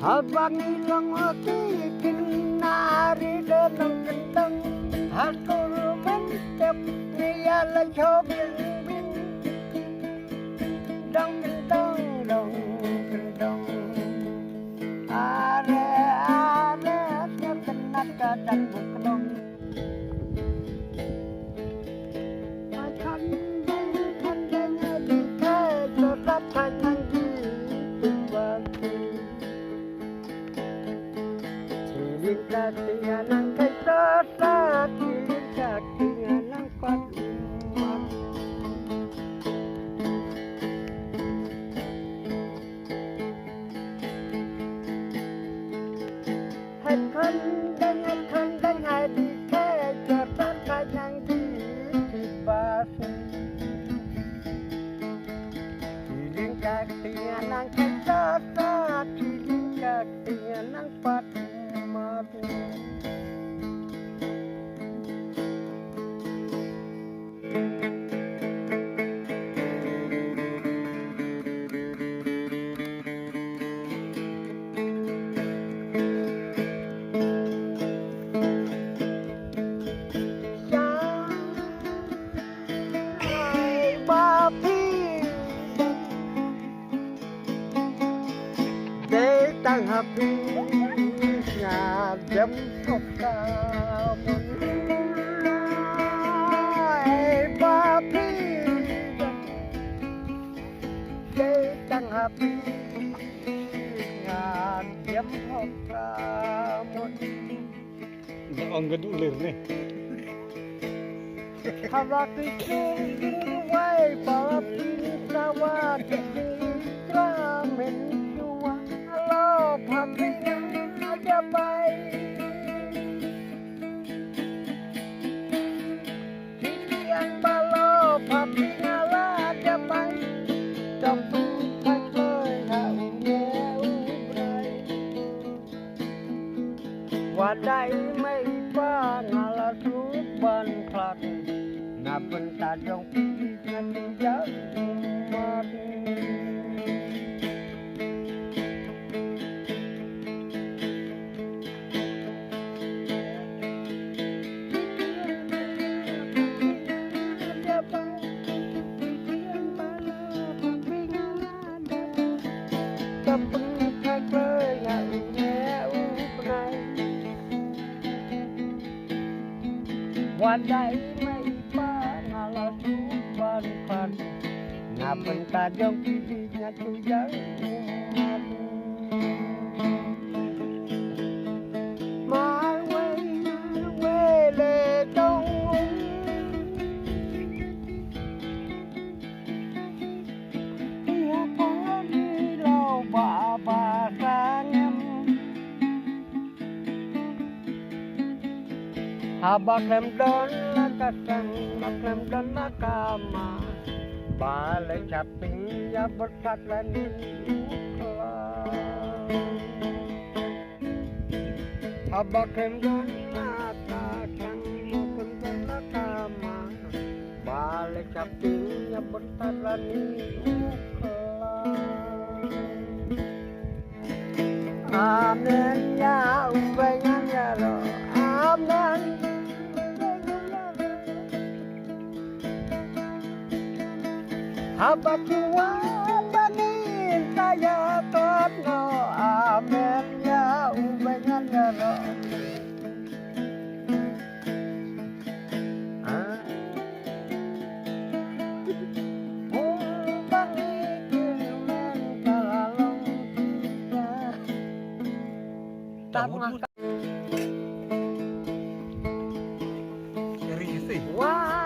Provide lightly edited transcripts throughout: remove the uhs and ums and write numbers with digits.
Abang ilang oti kinari danang kendang hatur mentep niala chobin bin dang kendang dang kendang are kenak kadang buklong kan di kai totat kanang di kakinya nang kesesat, kakinya nang patut. Hai kandang hai di kesesat kanyang di basi. Kiling kakinya nang kesesat, kiling kakinya nang patut. Tăng hợp nhà dâm học ca ba phi để tăng hợp nhà dâm học ca ông cái đủ lớn này hava kicung way ba phi sawa ramen Papi ada baik, titian balo papi ngala ada baik, kampung pakai haunya ubrai, wadai mai pa ngala suban klat, napen tajong pilih nanti jauh mati. Wadai mai pa ngala suban pan napen tajong pilihnya tuyang my way le dong dia pon di lau ba sangem Abaklem don la kasang, baklem don la kama, balik caping ya berkat lani ukla. Abaklem don la kasang, baklem don la kama, balik caping ya berkat lani ukla. Amen ya ubengan ya lo, amen. Abatua bani saya totno amen ya ubengan ya lo. Bani kirmen kalalong kita tamang wah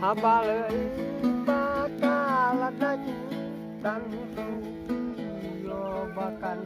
Abalai bakal ada dan yo jebakan